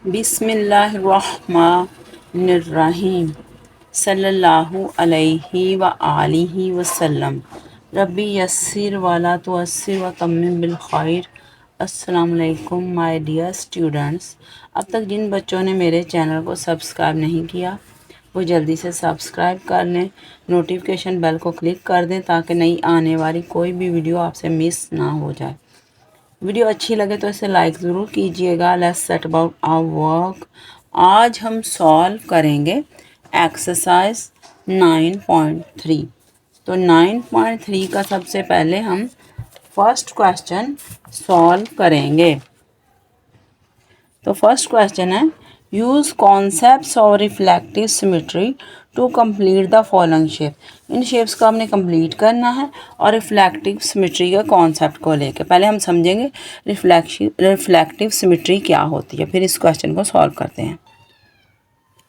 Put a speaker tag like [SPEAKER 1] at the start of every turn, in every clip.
[SPEAKER 1] बिस्मिल्लाहिर्रहमानिर्रहीम सल्लल्लाहु अलैहि व आलिहि वसल्लम रब्बी यस्सिर वला तुअस्सिर व तम्मिम बिल खैर। अस्सलाम वालेकुम माय डियर स्टूडेंट्स। अब तक जिन बच्चों ने मेरे चैनल को सब्सक्राइब नहीं किया वो जल्दी से सब्सक्राइब कर लें, नोटिफिकेशन बेल को क्लिक कर दें ताकि नई आने वाली कोई भी वीडियो आपसे मिस ना हो जाए। वीडियो अच्छी लगे तो इसे लाइक ज़रूर कीजिएगा। Let's set about our work. आज हम सॉल्व करेंगे एक्सरसाइज 9.3। तो 9.3 का सबसे पहले हम फर्स्ट क्वेश्चन सॉल्व करेंगे। तो फर्स्ट क्वेश्चन है use concepts of reflective symmetry to complete the following shape. इन शेप्स को हमने कंप्लीट करना है और रिफ्लेक्टिव सिमेट्री के कॉन्सेप्ट को लेकर पहले हम समझेंगे रिफ्लेक्टिव सिमेट्री क्या होती है, फिर इस क्वेश्चन को सॉल्व करते हैं।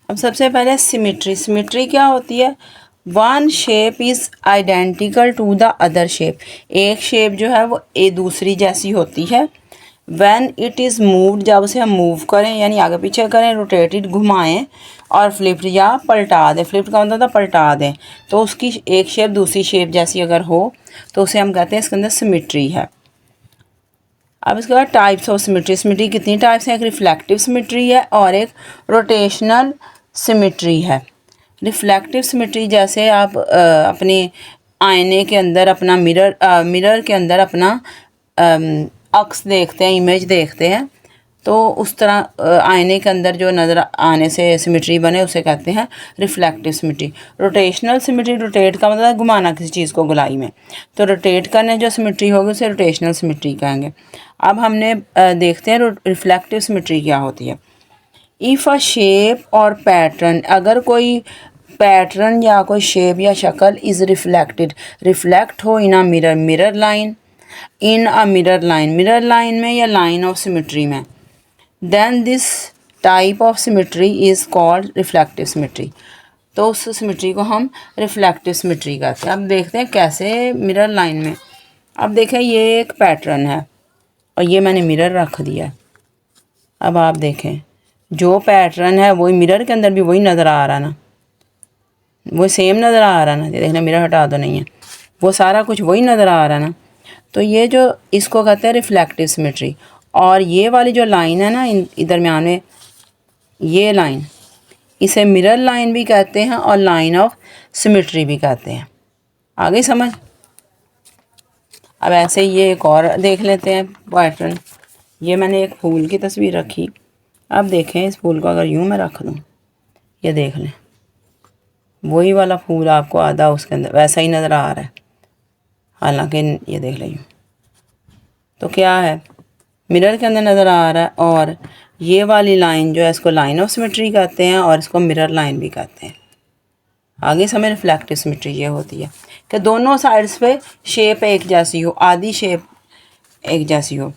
[SPEAKER 1] अब सबसे पहले सिमेट्री क्या होती है? One shape is identical to the other shape. एक शेप जो है वो दूसरी जैसी होती है। व्हेन इट इज़ मूव्ड, जब उसे हम मूव करें यानी आगे पीछे करें, रोटेटेड घुमाएं और फ्लिप्ड या पलटा दें। फ्लिप्ड का मतलब पलटा दें, तो उसकी एक शेप दूसरी शेप जैसी अगर हो तो उसे हम कहते हैं इसके अंदर सिमेट्री है। अब इसके बाद टाइप्स ऑफ सिमेट्री कितनी टाइप्स हैं? एक रिफ्लेक्टिव सिमेट्री है और एक रोटेशनल सिमेट्री है। रिफ्लेक्टिव सिमेट्री जैसे आप अपने आईने के अंदर अपना मिरर के अंदर अपना अक्स देखते हैं, इमेज देखते हैं, तो उस तरह आईने के अंदर जो नज़र आने से सिमेट्री बने उसे कहते हैं reflective symmetry. Rotational symmetry, rotate का मतलब घुमाना किसी चीज़ को गोलाई में, तो रोटेट करने जो सिमेट्री होगी उसे रोटेशनल सिमेट्री कहेंगे। अब हमने देखते हैं रिफ्लेक्टिव सिमेट्री क्या होती है। इफ़ अ शेप और पैटर्न, अगर कोई पैटर्न या कोई शेप या शक्ल इज़ रिफ्लेक्ट हो in a mirror line, mirror line में या लाइन ऑफ सिमेट्री में, then this type of symmetry is called reflective symmetry. तो उस सिमेट्री को हम रिफ्लेक्टिव सिमेट्री कहते हैं। अब देखते हैं कैसे मिरर लाइन में। अब देखें ये एक पैटर्न है और ये मैंने मिरर रख दिया। अब आप देखें जो पैटर्न है वही मिरर के अंदर भी वही नज़र आ रहा ना, वो सेम नज़र आ रहा ना। देखना मिरर हटा दो, नहीं है, वो सारा कुछ वही नज़र आ रहा ना। तो ये जो इसको कहते हैं रिफ्लेक्टिव सिमेट्री। और ये वाली जो लाइन है ना इधर में आने, ये लाइन, इसे मिरर लाइन भी कहते हैं और लाइन ऑफ सिमेट्री भी कहते हैं। आगे समझ। अब ऐसे ये एक और देख लेते हैं पैटर्न। ये मैंने एक फूल की तस्वीर रखी। अब देखें इस फूल को अगर यूँ मैं रख दूँ, ये देख लें वही वाला फूल आपको आधा उसके अंदर वैसा ही नज़र आ रहा है, हालांकि ये देख लें तो क्या है, मिरर के अंदर नज़र आ रहा है। और ये वाली लाइन जो है इसको लाइन ऑफ सिमेट्री कहते हैं और इसको मिरर लाइन भी कहते हैं। आगे समय रिफ्लेक्टिव सिमेट्री ये होती है कि दोनों साइड्स पे शेप एक जैसी हो, आधी शेप एक जैसी हो।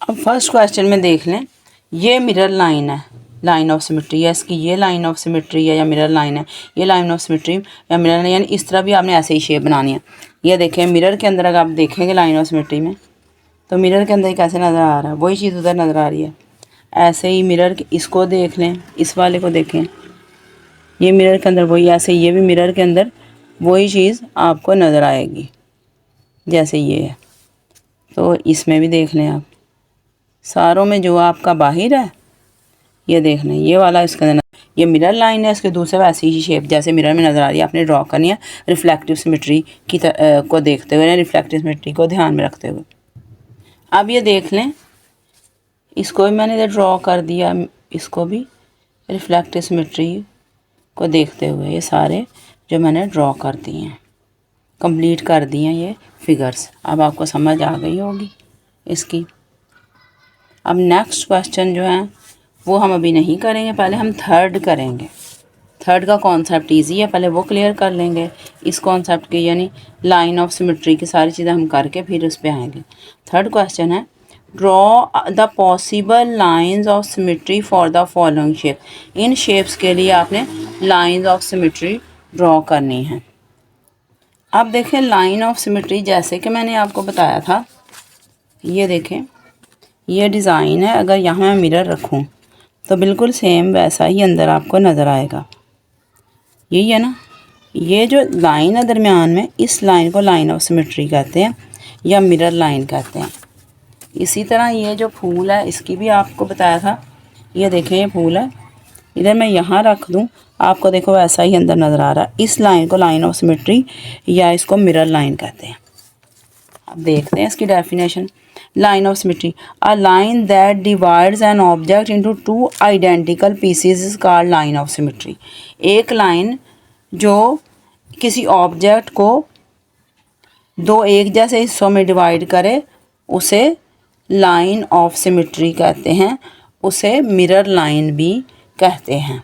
[SPEAKER 1] अब फर्स्ट क्वेश्चन में देख लें, ये मिरर लाइन है, लाइन ऑफ सिमेट्री है इसकी, ये लाइन ऑफ सिमेट्री है या मिरर लाइन है, ये लाइन ऑफ सिमेट्री या मिरर लाइन, यानी इस तरह भी आपने ऐसे ही शेप बनानी है। ये देखें मिरर के अंदर अगर आप देखेंगे लाइन ऑफ सिमेट्री में तो मिरर के अंदर कैसे नज़र आ रहा है, वही चीज़ उधर नज़र आ रही है। ऐसे ही मिरर इसको देख लें, इस वाले को देखें, ये मिरर के अंदर वही, ऐसे ये भी मिरर के अंदर वही चीज़ आपको नज़र आएगी जैसे ये है। तो इसमें भी देख लें आप, सारों में जो आपका बाहिर है ये देख लें, ये वाला इसके अंदर ये मिरर लाइन है, इसके दूसरे वैसी ही शेप जैसे मिरर में नज़र आ रही है आपने ड्रॉ करनी है रिफ्लेक्टिव सिमेट्री की को देखते हुए, रिफ्लेक्टिव सिमेट्री को ध्यान में रखते हुए। अब ये देख लें, इसको भी मैंने इधर ड्रॉ कर दिया, इसको भी रिफ्लेक्टिव सिमेट्री को देखते हुए ये सारे जो मैंने ड्रॉ कर दिए हैं, कंप्लीट कर दिए हैं ये फिगर्स। अब आपको समझ आ गई होगी इसकी। अब नेक्स्ट क्वेश्चन जो है वो हम अभी नहीं करेंगे, पहले हम थर्ड करेंगे। थर्ड का कॉन्सेप्ट इजी है, पहले वो क्लियर कर लेंगे इस कॉन्सेप्ट के, यानी लाइन ऑफ सिमेट्री की सारी चीज़ें हम करके फिर उस पर आएंगे। थर्ड क्वेश्चन है draw the possible lines of symmetry for the following shape. इन शेप्स के लिए आपने लाइंस ऑफ सिमेट्री ड्रॉ करनी है। अब देखें लाइन ऑफ सिमेट्री जैसे कि मैंने आपको बताया था, ये देखें ये डिज़ाइन है, अगर यहाँ मैं मिरर रखूँ तो बिल्कुल सेम वैसा ही अंदर आपको नज़र आएगा। यही है ना, ये जो लाइन है दरमियान में, इस लाइन को लाइन ऑफ सिमेट्री कहते हैं या मिरर लाइन कहते हैं। इसी तरह ये जो फूल है इसकी भी आपको बताया था। ये देखें, ये फूल है, इधर मैं यहाँ रख दूँ, आपको देखो ऐसा ही अंदर नज़र आ रहा है। इस लाइन को लाइन ऑफ सिमेट्री या इसको मिरर लाइन कहते हैं। अब देखते हैं इसकी definition. Line of symmetry, a line that divides an object into two identical pieces is called line of symmetry. एक लाइन जो किसी ऑब्जेक्ट को दो एक जैसे हिस्सों में डिवाइड करे उसे लाइन ऑफ सिमेट्री कहते हैं, उसे मिरर लाइन भी कहते हैं।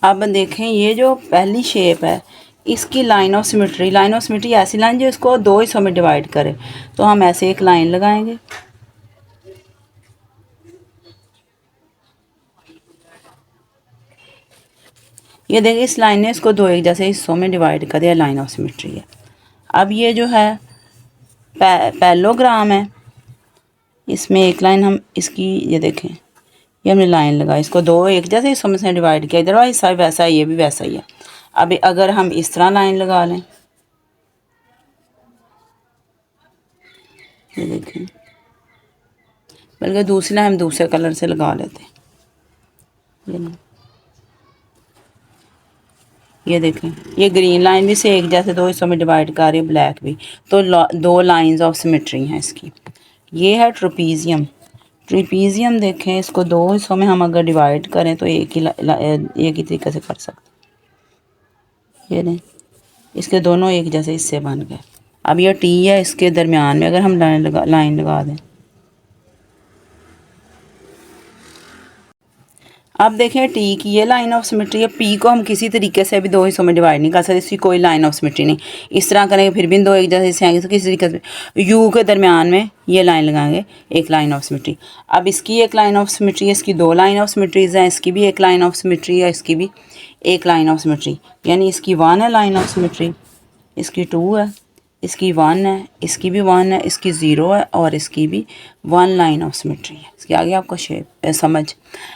[SPEAKER 1] अब देखें, ये जो पहली शेप है इसकी line of symmetry, line of symmetry ऐसी लाइन जो इसको दो हिस्सों में डिवाइड करे। तो हम ऐसे एक लाइन लगाएंगे, ये देखिए इस लाइन ने इसको दो एक जैसे हिस्सों में डिवाइड कर दिया, लाइन ऑफ सिमेट्री है। अब ये जो है पैलोग्राम है, इसमें एक लाइन हम इसकी, ये देखें ये हमने लाइन लगाई, इसको दो एक जैसे हिस्सों में से डिवाइड किया, इधर वाला हिस्सा भी वैसा ही, ये भी वैसा ही है। अब अगर हम इस तरह लाइन लगा लें, ये देखें, बल्कि दूसरी लाइन हम दूसरे कलर से लगा लेते हैं। ये देखें, ये ग्रीन लाइन भी से एक जैसे दो हिस्सों में डिवाइड कर रही है, ब्लैक भी, तो दो लाइंस ऑफ सिमेट्री हैं इसकी। ये है ट्रोपीजियम। ट्रोपीजियम देखें, इसको दो हिस्सों में हम अगर डिवाइड करें तो एक ही तरीके से कर सकते। ये नहीं, इसके दोनों एक जैसे हिस्से बन गए। अब ये टी है, इसके दरमियान में अगर हम लाइन लगा दें, अब देखें टी की ये लाइन ऑफ सिमेट्री है। पी को हम किसी तरीके से भी दो हिस्सों में डिवाइड नहीं कर सकते, इसकी कोई लाइन ऑफ सिमेट्री नहीं। इस तरह करेंगे फिर भी दो एक जैसे हिस्से आएंगे, तो किसी तरीके से यू के दरमियान में ये लाइन लगाएंगे, एक लाइन ऑफ सिमेट्री। अब इसकी एक लाइन ऑफ सिमेट्री है, इसकी दो लाइन ऑफ सिमेट्रीज हैं, इसकी भी एक लाइन ऑफ सिमेट्री है, इसकी भी एक लाइन ऑफ सिमेट्री, यानी इसकी 1 है लाइन ऑफ सिमेट्री, इसकी 2 है, इसकी 1 है, इसकी भी 1 है, इसकी 0 है और इसकी भी 1 लाइन ऑफ सिमेट्री है। इसके आगे आपको शेप समझ।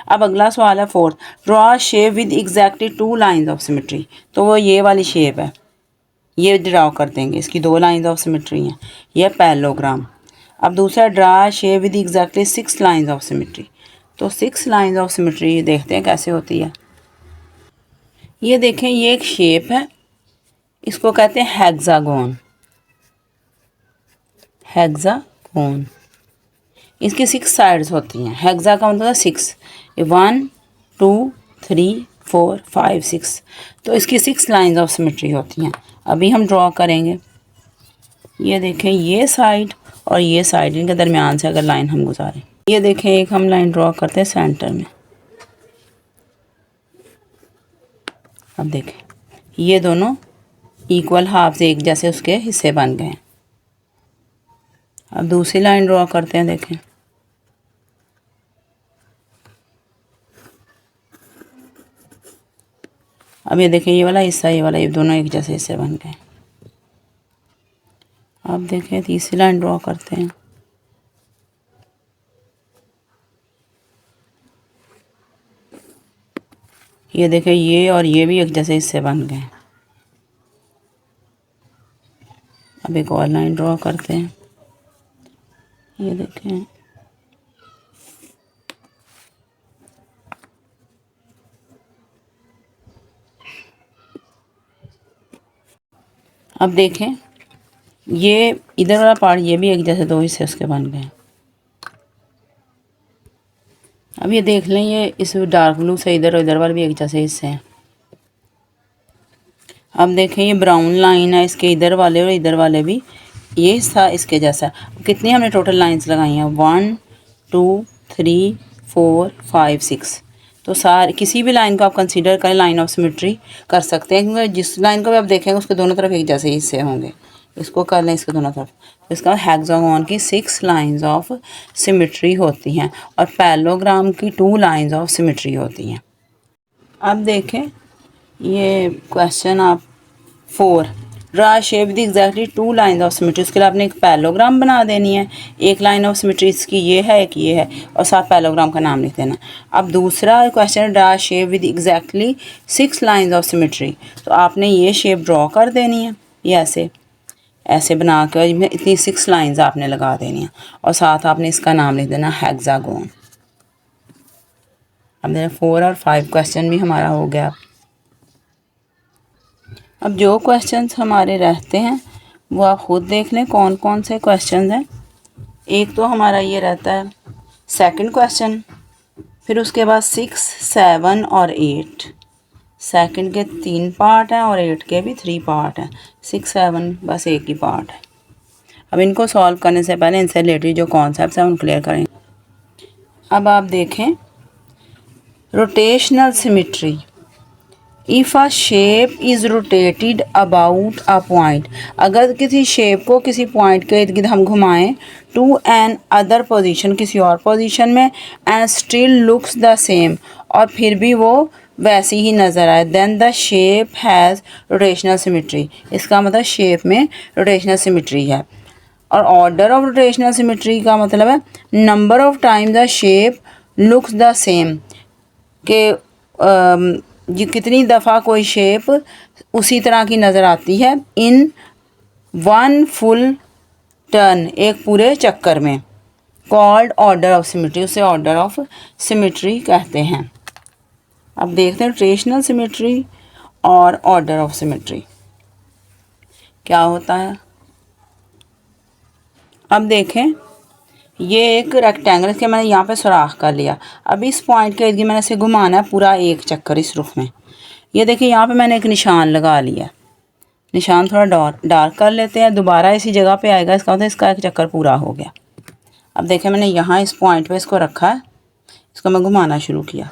[SPEAKER 1] अब अगला सवाल है 4, draw shape with exactly 2 lines of symmetry. तो वो ये वाली शेप है, ये ड्रॉ कर देंगे, इसकी 2 लाइंस ऑफ सिमेट्री हैं, यह पैलोग्राम। अब दूसरा, draw shape with exactly 6 lines of symmetry. तो 6 लाइंस ऑफ सिमेट्री देखते हैं कैसे होती है। ये देखें, ये एक शेप है, इसको कहते हैं हेक्सागोन। हेक्सागोन, इसकी 6 साइड्स होती हैं। हेक्सा का मतलब 6, 1 2 3 4 5 6, तो इसकी 6 लाइंस ऑफ सिमेट्री होती हैं। अभी हम ड्रॉ करेंगे, ये देखें, ये साइड और ये साइड, इनके दरमियान से अगर लाइन हम गुजारें, ये देखें एक हम लाइन ड्रॉ करते हैं सेंटर में। अब देखें, ये दोनों इक्वल हाफ से एक जैसे उसके हिस्से बन गए हैं। अब दूसरी लाइन ड्रॉ करते हैं, देखें, अब ये देखें, ये वाला हिस्सा, ये वाला, ये दोनों एक जैसे हिस्से बन गए। अब देखें, तीसरी लाइन ड्रॉ करते हैं, ये देखें, ये और ये भी एक जैसे हिस्से बन गए। अब एक और लाइन ड्रॉ करते हैं, ये देखें, अब देखें, ये इधर वाला पार्ट, ये भी एक जैसे दो हिस्से उसके बन गए। अब ये देख लें, ये इस डार्क ब्लू से इधर और इधर वाले भी एक जैसे हिस्से हैं। अब देखें, ये ब्राउन लाइन है, इसके इधर वाले और इधर वाले भी ये हिस्सा इसके जैसा। कितनी हमने टोटल लाइंस लगाई हैं, 1 2 3 4 5 6। तो सारे किसी भी लाइन को आप कंसीडर करें लाइन ऑफ सिमेट्री कर सकते हैं, क्योंकि जिस लाइन को भी आप देखेंगे उसके दोनों तरफ एक जैसे हिस्से होंगे। इसको कर लें, इसके दोनों तरफ, तो इसका हेक्सागोन की 6 लाइंस ऑफ सिमेट्री होती हैं और पैलोग्राम की 2 लाइंस ऑफ सिमेट्री होती हैं। अब देखें, ये क्वेश्चन आप 4, draw shape with exactly 2 line of symmetry, उसके लिए आपने एक पैलोग्राम बना देनी है। एक लाइन ऑफ सिमेट्री इसकी ये है, एक ये है, और साथ पैलोग्राम का नाम लिख देना। अब दूसरा क्वेश्चन है draw shape with exactly 6 line of symmetry, तो आपने ये शेप ड्रॉ कर देनी है, ये ऐसे ऐसे बना कर इतनी 6 लाइंस आपने लगा देनी है, और साथ आपने इसका नाम लिख देना हेक्सागोन। अब मेरा 4 और 5 क्वेश्चन भी हमारा हो गया। अब जो क्वेश्चंस हमारे रहते हैं वो आप खुद देख लें कौन कौन से क्वेश्चंस हैं। एक तो हमारा ये रहता है सेकंड क्वेश्चन, फिर उसके बाद 6, 7 और 8। सेकंड के 3 पार्ट हैं और 8 के भी 3 पार्ट हैं। 6, 7 बस एक ही पार्ट है। अब इनको सॉल्व करने से पहले इनसे रिलेटेड जो कॉन्सेप्ट्स हैं उन क्लियर करेंगे। अब आप देखें rotational symmetry, if a shape is rotated about a point, अगर किसी शेप को किसी पॉइंट के इर्द गिर्द हम घुमाएं टू एन अदर पोजीशन, किसी और पोजीशन में, and still looks the same, और फिर भी वो वैसी ही नज़र आए, then the shape has rotational symmetry, इसका मतलब शेप में रोटेशनल सिमेट्री है। और ऑर्डर ऑफ रोटेशनल सिमेट्री का मतलब है number of time the shape looks the same, के ये कितनी दफ़ा कोई शेप उसी तरह की नज़र आती है इन 1 फुल टर्न, एक पूरे चक्कर में, कॉल्ड ऑर्डर ऑफ सिमेट्री, उसे ऑर्डर ऑफ सिमेट्री कहते हैं। अब देखते हैं रोटेशनल सिमेट्री और ऑर्डर ऑफ सिमेट्री क्या होता है। अब देखें ये एक रेक्टेंगल, इसके मैंने यहाँ पे सुराख कर लिया। अब इस पॉइंट के इर्द गिर्द मैंने इसे घुमाना है पूरा एक चक्कर इस रुख में। ये देखिए यहाँ पे मैंने एक निशान लगा लिया, निशान थोड़ा डार्क कर लेते हैं, दोबारा इसी जगह पे आएगा, इसका मतलब इसका एक चक्कर पूरा हो गया। अब देखें मैंने यहाँ इस पॉइंट पे इसको रखा है, इसको मैं घुमाना शुरू किया।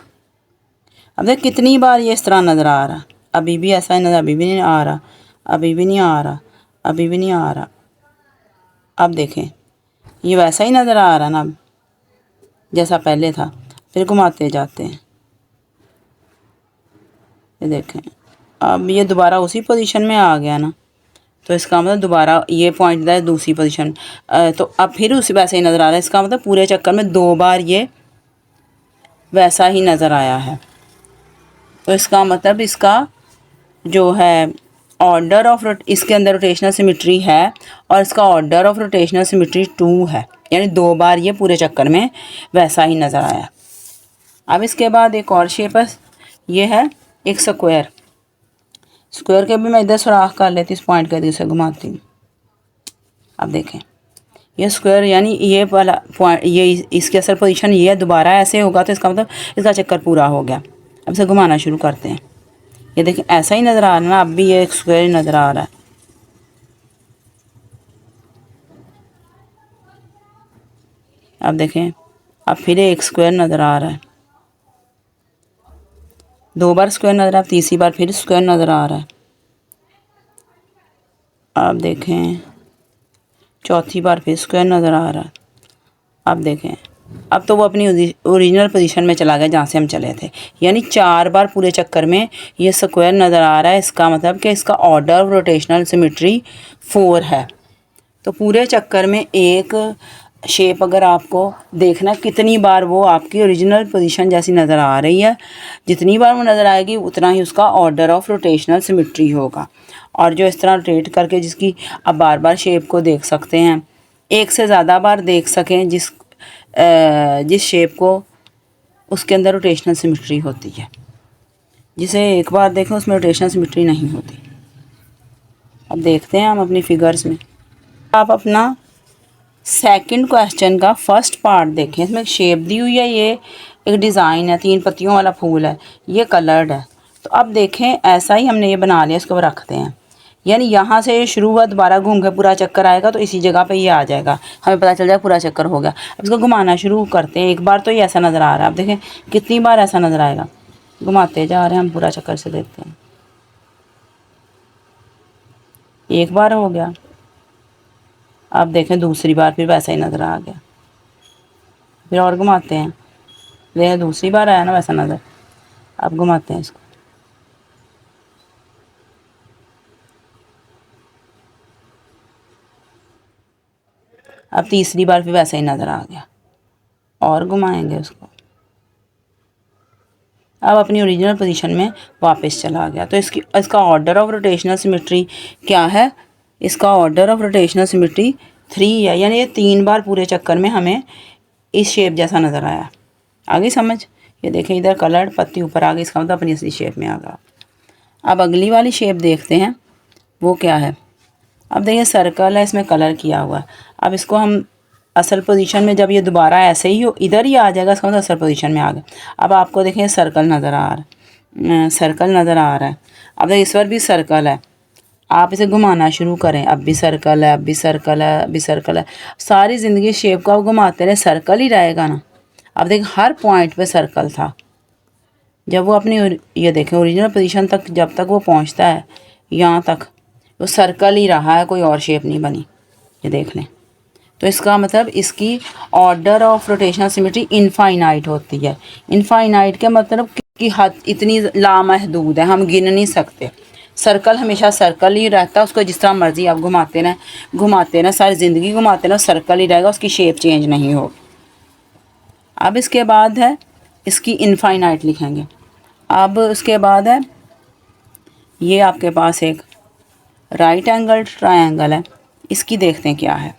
[SPEAKER 1] अब देख कितनी बार ये इस तरह नज़र आ रहा, अभी भी ऐसा ही नज़र, अभी भी नहीं आ रहा, अभी भी नहीं आ रहा, अभी भी नहीं आ रहा। अब देखें ये वैसा ही नज़र आ रहा ना अब जैसा पहले था। फिर घुमाते जाते हैं, ये देखें अब ये दोबारा उसी पोजीशन में आ गया ना, तो इसका मतलब दोबारा ये पॉइंट है दूसरी पोजीशन, तो अब फिर उसी वैसे ही नज़र आ रहा है। इसका मतलब पूरे चक्कर में 2 बार ये वैसा ही नज़र आया है। तो इसका मतलब इसका जो है ऑर्डर ऑफ इसके अंदर रोटेशनल सिमेट्री है, और इसका ऑर्डर ऑफ रोटेशनल सिमेट्री 2 है, यानी 2 बार ये पूरे चक्कर में वैसा ही नज़र आया। अब इसके बाद एक और शेप है, ये है एक स्क्वायर। स्क्वायर के भी मैं इधर सुराख कर लेती, इस पॉइंट के दूसरे घुमाती हूँ। अब देखें ये स्क्वायर, यानी ये वाला पॉइंट, ये इसकी असल पोजीशन ये है, दोबारा ऐसे होगा तो इसका मतलब इसका चक्कर पूरा हो गया। अब इसे घुमाना शुरू करते हैं, ये देखें ऐसा ही नज़र आ रहा है ना, अब भी ये एक स्क्वायर ही नज़र आ रहा है। अब देखें अब फिर एक स्क्वायर नज़र आ रहा है, 2 बार स्क्वायर नज़र आ रहा है, तीसरी बार फिर स्क्वायर नज़र आ रहा है। अब देखें चौथी बार फिर स्क्वायर नज़र आ रहा है। अब देखें अब तो वो अपनी ओरिजिनल पोजीशन में चला गया जहाँ से हम चले थे, यानी 4 बार पूरे चक्कर में ये स्क्वायर नज़र आ रहा है। इसका मतलब कि इसका ऑर्डर ऑफ रोटेशनल सिमेट्री 4 है। तो पूरे चक्कर में एक शेप अगर आपको देखना कितनी बार वो आपकी ओरिजिनल पोजीशन जैसी नज़र आ रही है, जितनी बार वो नज़र आएगी उतना ही उसका ऑर्डर ऑफ रोटेशनल सिमेट्री होगा। और जो इस तरह रोटेट करके जिसकी आप बार बार शेप को देख सकते हैं, एक से ज़्यादा बार देख सकें जिस शेप को, उसके अंदर रोटेशनल सिमेट्री होती है। जिसे एक बार देखें उसमें रोटेशनल सिमेट्री नहीं होती। अब देखते हैं हम अपनी फिगर्स में। आप अपना सेकंड क्वेश्चन का फर्स्ट पार्ट देखें, इसमें एक शेप दी हुई है, ये एक डिज़ाइन है, 3 पत्तियों वाला फूल है, ये कलर्ड है। तो अब देखें ऐसा ही हमने ये बना लिया, इसको रखते हैं, यानी यहाँ से शुरू हुआ, दोबारा घूम के पूरा चक्कर आएगा तो इसी जगह पे ये आ जाएगा, हमें पता चल जाएगा पूरा चक्कर हो गया। अब इसको घुमाना शुरू करते हैं। एक बार तो ये ऐसा नज़र आ रहा है, अब देखें कितनी बार ऐसा नज़र आएगा। घुमाते जा रहे हैं हम, पूरा चक्कर से देखते हैं। एक बार हो गया, अब देखें दूसरी बार फिर वैसा ही नज़र आ गया, फिर और घुमाते हैं, देखें दूसरी बार आया ना वैसा नज़र। अब घुमाते हैं इसको, अब तीसरी बार फिर वैसा ही नज़र आ गया, और घुमाएंगे उसको, अब अपनी ओरिजिनल पोजीशन में वापस चला गया। तो इसका ऑर्डर ऑफ रोटेशनल सिमेट्री क्या है? इसका ऑर्डर ऑफ रोटेशनल सिमेट्री 3 है, यानी ये 3 बार पूरे चक्कर में हमें इस शेप जैसा नज़र आया। आगे समझ? ये देखें, इधर कलर्ड पत्ती ऊपर आ गई, इसका मतलब अपनी असली शेप में आ गया। अब अगली वाली शेप देखते हैं, वो क्या है। अब देखिए सर्कल है, इसमें कलर किया हुआ है। अब इसको हम असल पोजीशन में, जब ये दोबारा ऐसे ही हो इधर ही आ जाएगा, इसका मतलब असल पोजीशन में आ गया। अब आपको देखें सर्कल नज़र आ रहा है, सर्कल नज़र आ रहा है। अब देखिए इस पर भी सर्कल है, आप इसे घुमाना शुरू करें, अब भी सर्कल है, अब भी सर्कल है, अब भी सर्कल है। सारी ज़िंदगी शेप को आप घुमाते रहे, सर्कल ही रहेगा ना। अब देखिए हर पॉइंट पे सर्कल था। जब वो अपनी ये देखें ओरिजिनल पोजीशन तक जब तक वो पहुंचता है, यहाँ तक वो सर्कल ही रहा है, कोई और शेप नहीं बनी। ये देख लें। तो इसका मतलब इसकी order of rotational symmetry infinite होती है। इनफाइनाइट का मतलब कि हद इतनी लामहदूद है, हम गिन नहीं सकते। सर्कल हमेशा सर्कल ही रहता है, उसको जिस तरह मर्जी आप घुमाते रहें, सारी ज़िंदगी घुमाते रहें, सर्कल ही रहेगा, उसकी शेप चेंज नहीं होगी। अब इसके बाद है इसकी इनफाइनाइट लिखेंगे। अब उसके बाद है ये आपके पास एक राइट एंगल ट्रायंगल है, इसकी देखते हैं क्या है।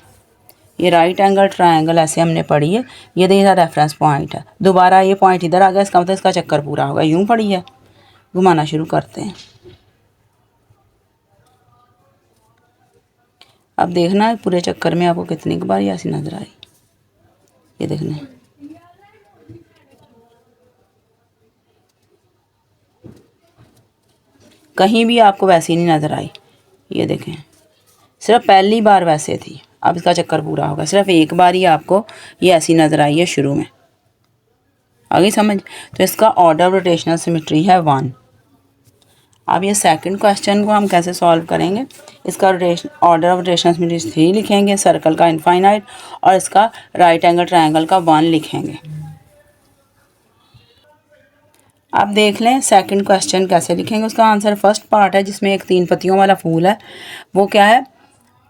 [SPEAKER 1] ये राइट एंगल ट्रायंगल ऐसे हमने पढ़ी है, ये देखिए रेफरेंस पॉइंट है, दोबारा ये पॉइंट इधर आ गया, इसका मतलब इसका चक्कर पूरा होगा। यूं पढ़ी है, घुमाना शुरू करते हैं। अब देखना है पूरे चक्कर में आपको कितनी बार ये ऐसी नजर आई। ये देखना है, कहीं भी आपको वैसी नहीं नज़र आई। ये देखें, सिर्फ पहली बार वैसे थी, अब इसका चक्कर पूरा होगा। सिर्फ एक बार ही आपको ये ऐसी नज़र आई है शुरू में। आगे समझ? तो इसका ऑर्डर ऑफ रोटेशनल सिमेट्री है 1। अब ये सेकंड क्वेश्चन को हम कैसे सॉल्व करेंगे। इसका ऑर्डर ऑफ रोटेशनल सिमेट्री 3 लिखेंगे, सर्कल का इनफाइनाइट, और इसका राइट एंगल ट्रायंगल का 1 लिखेंगे। अब देख लें सेकंड क्वेश्चन कैसे लिखेंगे। उसका आंसर फर्स्ट पार्ट है जिसमें एक 3 पत्तियों वाला फूल है, वो क्या है?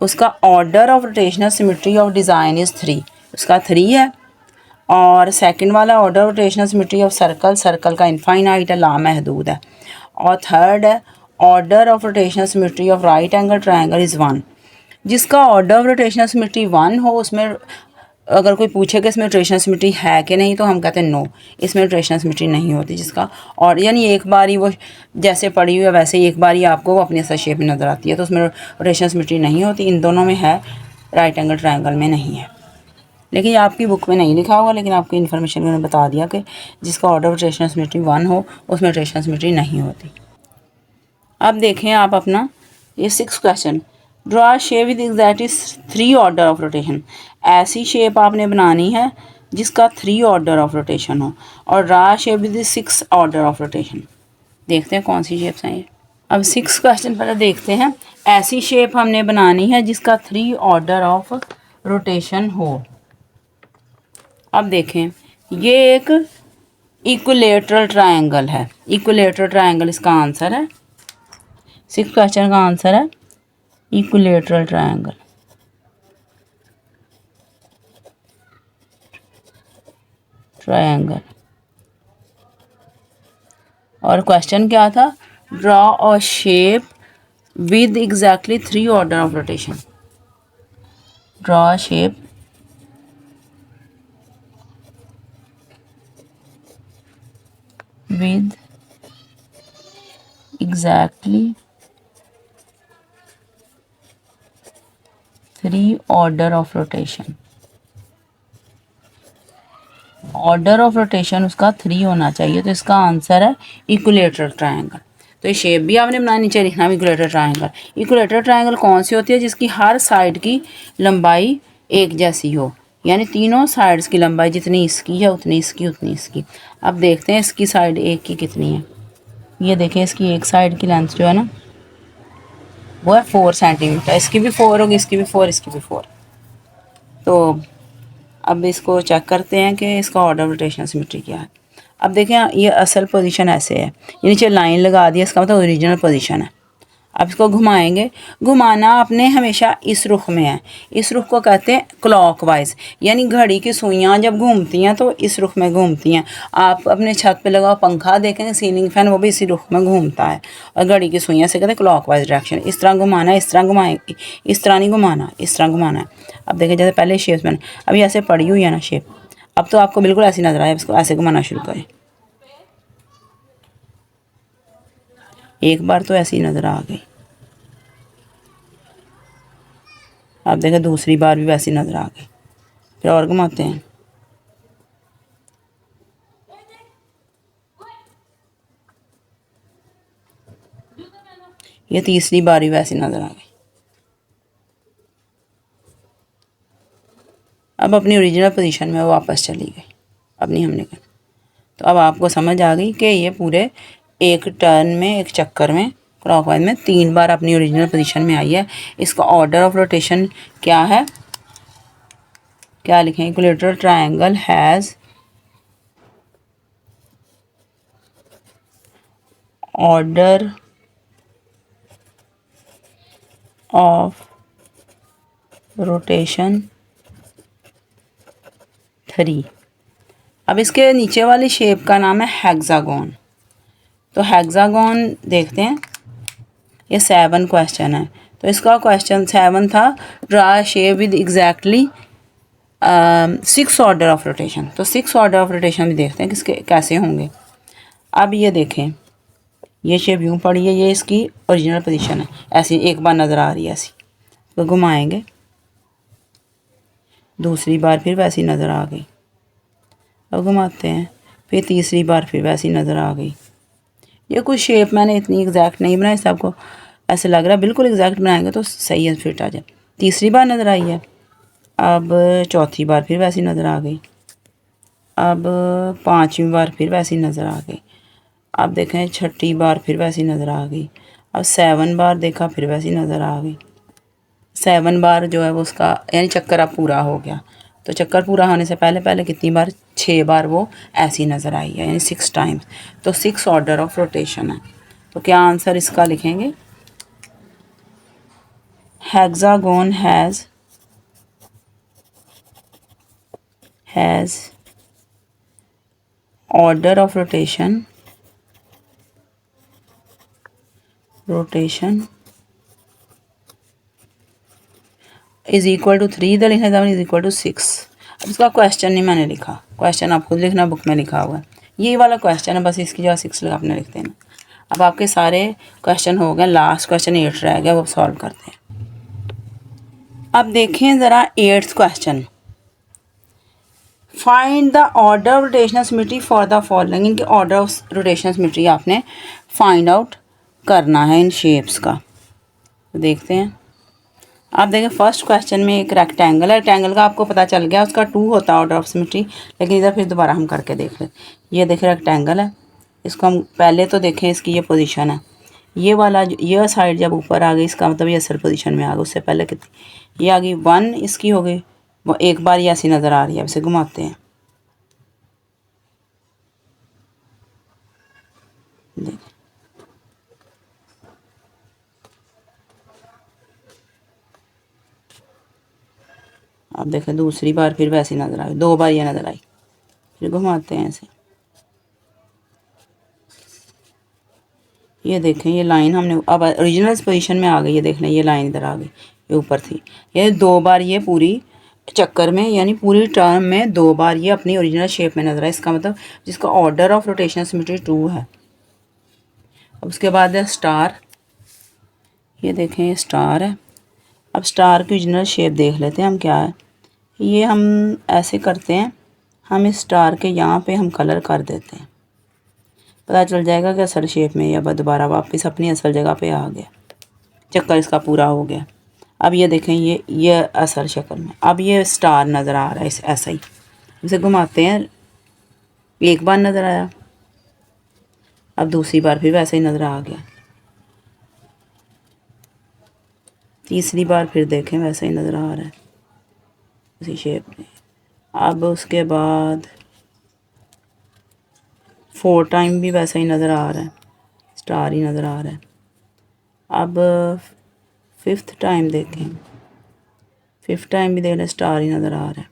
[SPEAKER 1] उसका order of rotational symmetry of design is 3, उसका 3 है। और सेकंड वाला order of rotational symmetry of circle, circle का इनफाइनाइट है, लामहदूद है। और थर्ड है order of rotational symmetry of right angle triangle is 1। जिसका ऑर्डर ऑफ रोटेशनल सिमेट्री 1 हो, उसमें अगर कोई पूछे कि इसमें रोटेशनल सिमेट्री है कि नहीं, तो हम कहते हैं नो, इसमें रोटेशनल सिमेट्री नहीं होती। जिसका और यानी एक बार ही वो जैसे पड़ी हुई है वैसे ही एक बार ही आपको वो अपनी शेप में नज़र आती है, तो उसमें रोटेशनल सिमेट्री नहीं होती। इन दोनों में है, राइट एंगल ट्रायंगल में नहीं है। लेकिन ये आपकी बुक में नहीं लिखा होगा, लेकिन आपकी इन्फॉर्मेशन मैंने बता दिया कि जिसका ऑर्डर ऑफ रोटेशनल सिमेट्री 1 हो उसमें रोटेशनल सिमेट्री नहीं होती। अब देखें आप अपना ये 6 question. Draw shape with exactly 3 order of rotation. ऐसी शेप आपने बनानी है जिसका 3 ऑर्डर ऑफ रोटेशन हो, और draw shape with 6 order of rotation. देखते हैं कौन सी शेप्स हैं ये। अब 6 क्वेश्चन पहले देखते हैं। ऐसी शेप हमने बनानी है जिसका 3 ऑर्डर ऑफ रोटेशन हो। अब देखें, ये एक इक्विलेटरल ट्रायंगल है। इक्विलेटरल ट्रायंगल इसका आंसर है, 6 क्वेश्चन का आंसर है इक्विलेटरल ट्रायंगल। और क्वेश्चन क्या था? Draw a shape with exactly 3 order of rotation. Draw a shape with exactly 3 order of rotation। Order of rotation उसका 3 होना चाहिए, तो इसका आंसर है इक्विलेटरल ट्रायंगल। तो ये शेप भी आपने बनानी चाहिए, लिखना भी इक्विलेटरल ट्रायंगल। इक्विलेटरल ट्रायंगल कौन सी होती है? जिसकी हर साइड की लंबाई एक जैसी हो, यानी तीनों साइड्स की लंबाई जितनी इसकी है उतनी इसकी उतनी इसकी। अब देखते हैं इसकी साइड एक की कितनी है। ये देखें, इसकी एक साइड की लेंथ जो है ना वो है 4 सेंटीमीटर। इसकी भी 4 होगी, इसकी भी 4, इसकी भी 4। तो अब इसको चेक करते हैं कि इसका ऑर्डर ऑफ रोटेशनल सिमेट्री क्या है। अब देखें, ये असल पोजीशन ऐसे है, ये नीचे लाइन लगा दी है, इसका मतलब ओरिजिनल पोजीशन है। अब इसको घुमाएंगे। घुमाना आपने हमेशा इस रुख में है, इस रुख को कहते हैं क्लॉकवाइज, यानी घड़ी की सुइयाँ जब घूमती हैं तो इस रुख में घूमती हैं। आप अपने छत पे लगाओ पंखा देखेंगे, सीलिंग फैन, वो भी इसी रुख में घूमता है। और घड़ी की सुइयाँ से कहते हैं क्लॉकवाइज डायरेक्शन। इस तरह घुमाना है, इस तरह घुमाएंगे, इस तरह नहीं घुमाना, इस तरह घुमाना है। अब देखें जैसे पहले शेप मैंने अभी ऐसे पड़ी हुई है ना शेप, अब तो आपको बिल्कुल ऐसी नजर आए। इसको ऐसे घुमाना शुरू करें, एक बार तो ऐसी नज़र आ गई। आप देखें दूसरी बार भी वैसी नज़र आ गई। फिर और घुमाते हैं, ये तीसरी बार भी वैसी नज़र आ गई। अब अपनी ओरिजिनल पोजीशन में वो वापस चली गई, अब नहीं हमने करना। तो अब आपको समझ आ गई कि ये पूरे एक टर्न में, एक चक्कर में, क्लॉकवाइज में 3 बार अपनी ओरिजिनल पोजीशन में आई है। इसका ऑर्डर ऑफ रोटेशन क्या है, क्या लिखें, equilateral triangle has order of rotation 3। अब इसके नीचे वाली शेप का नाम है हेक्सागोन। तो हेक्सागोन देखते हैं, ये 7 क्वेश्चन है। तो इसका क्वेश्चन 7 था, draw shape with exactly 6 order of rotation. तो 6 ऑर्डर ऑफ रोटेशन भी देखते हैं किसके कैसे होंगे। अब ये देखें, ये शेप यूँ पड़ी है, ये इसकी ओरिजिनल पोजीशन है, ऐसी एक बार नज़र आ रही है ऐसी। तो घुमाएंगे, दूसरी बार फिर वैसी नज़र आ गई। अब घुमाते हैं, फिर तीसरी बार फिर वैसी नज़र आ गई। ये कुछ शेप मैंने इतनी एग्जैक्ट नहीं बनाई, सबको ऐसे लग रहा है बिल्कुल एग्जैक्ट बनाएंगे तो सही है, फिट आ जाए। तीसरी बार नज़र आई है, अब चौथी बार फिर वैसी नज़र आ गई, अब 5वीं बार फिर वैसी नज़र आ गई। अब देखें 6ठी बार फिर वैसी नज़र आ गई। अब 7 बार देखा फिर वैसी नज़र आ गई। 7 बार जो है वो उसका यानी चक्कर अब पूरा हो गया। तो चक्कर पूरा होने से पहले पहले कितनी बार, 6 बार वो ऐसी नज़र आई है, यानी 6 टाइम्स। तो 6 ऑर्डर ऑफ रोटेशन है। तो क्या आंसर इसका लिखेंगे, hexagon has order of rotation is equal to 3, द लिखना था इज इक्वल टू 6। अब इसका क्वेश्चन नहीं मैंने लिखा, क्वेश्चन आप खुद लिखना, बुक में लिखा हुआ है। ये वाला क्वेश्चन है, बस इसकी जगह 6 लगा आपने लिख देना। अब आपके सारे क्वेश्चन हो गए, लास्ट क्वेश्चन 8 रह गया, वो सॉल्व करते हैं। अब देखें ज़रा 8th question, find the order of rotational symmetry for the following. इनके ऑर्डर ऑफ रोटेशनल सिमेट्री आपने फाइंड आउट करना है इन शेप्स का। तो देखते हैं, आप देखें फर्स्ट क्वेश्चन में एक रेक्टेंगल है, रेक्टेंगल का आपको पता चल गया, उसका 2 होता है ऑर्डर ऑफ सिमेट्री। लेकिन इधर फिर दोबारा हम करके देख लें। ये देखें रेक्टेंगल है, इसको हम पहले तो देखें इसकी ये पोजीशन है, ये वाला ये साइड जब ऊपर आ गई इसका मतलब ये असल पोजीशन में आ गई। उससे पहले कितनी ये आ गई, 1 इसकी हो गई, वो एक बार ये ऐसी नज़र आ रही है। अब इसे घुमाते हैं, देखें अब देखें दूसरी बार फिर वैसी नज़र आई, 2 बार ये नज़र आई। फिर घुमाते हैं ऐसे, ये देखें ये लाइन हमने अब ओरिजिनल पोजीशन में आ गई है। देख लें ये लाइन इधर आ गई, ये ऊपर थी। ये 2 बार ये पूरी चक्कर में यानी पूरी टर्म में 2 बार ये अपनी ओरिजिनल शेप में नज़र आए। इसका मतलब जिसका ऑर्डर ऑफ रोटेशन सिमेट्री 2 है। अब उसके बाद है स्टार, ये देखें ये स्टार है। अब स्टार की ओरिजिनल शेप देख लेते हैं हम क्या है। ये हम ऐसे करते हैं, हम इस स्टार के यहाँ पे हम कलर कर देते हैं, पता चल जाएगा कि असल शेप में या दोबारा वापस अपनी असल जगह पे आ गया, चक्कर इसका पूरा हो गया। अब ये देखें ये असल शक्ल में अब ये स्टार नज़र आ रहा है ऐसा ही। इसे घुमाते हैं, एक बार नज़र आया, अब दूसरी बार फिर वैसे ही नज़र आ गया, तीसरी बार फिर देखें वैसे ही नज़र आ रहा है उसी शेप में। अब उसके बाद 4 टाइम भी वैसा ही नज़र आ रहा है, स्टार ही नज़र आ रहा है। अब फिफ्थ टाइम देखें, फिफ्थ टाइम भी देखना स्टार ही नज़र आ रहा है।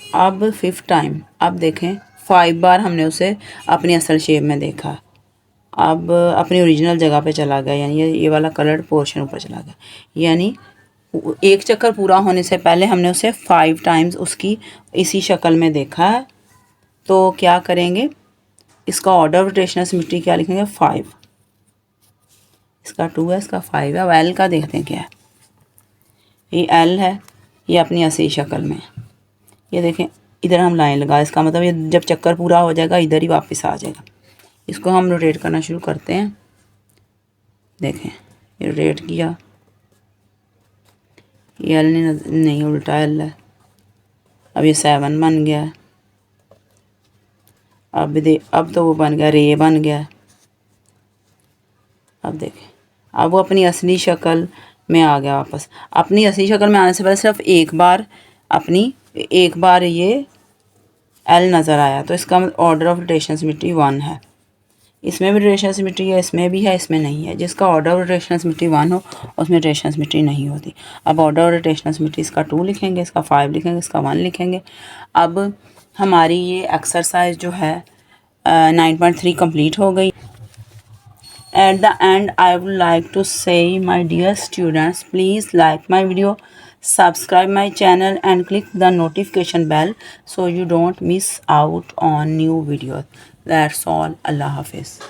[SPEAKER 1] अब फिफ्थ टाइम, अब देखें 5 बार हमने उसे अपनी असल शेप में देखा। अब अपनी ओरिजिनल जगह पे चला गया, यानी ये वाला कलर्ड पोर्शन ऊपर चला गया। यानी एक चक्कर पूरा होने से पहले हमने उसे 5 टाइम्स उसकी इसी शक्ल में देखा है। तो क्या करेंगे, इसका ऑर्डर ऑफ रोटेशनल सिमेट्री क्या लिखेंगे, 5। इसका 2 है, इसका 5 है। अब एल का देखते हैं क्या है। ये एल है, ये अपनी असली शक्ल में। ये देखें इधर हम लाइन लगा, इसका मतलब ये जब चक्कर पूरा हो जाएगा इधर ही वापस आ जाएगा। इसको हम रोटेट करना शुरू करते हैं। देखें ये रोटेट किया, ये एल नहीं उल्टा एल है। अब ये 7 बन गया। अब तो वो बन गया, रे बन गया। अब देखें, अब वो अपनी असली शक्ल में आ गया वापस। अपनी असली शक्ल में आने से पहले सिर्फ एक बार ये एल नज़र आया, तो इसका ऑर्डर ऑफ रोटेशन सिमेट्री 1 है। इसमें भी रोटेशन सिमेट्री है, इसमें भी है, इसमें नहीं है। जिसका ऑर्डर ऑफ रोटेशन सिमेट्री 1 हो उसमें रोटेशन सिमेट्री नहीं होती। अब ऑर्डर ऑफ रोटेशन सिमेट्री इसका 2 लिखेंगे, इसका 5 लिखेंगे, इसका 1 लिखेंगे। अब हमारी ये एक्सरसाइज जो है 9.3 कंप्लीट हो गई। At the end, I would like to say, my dear students, please like my video, subscribe my channel and click the notification bell so you don't miss out on new videos. That's all. Allah Hafiz.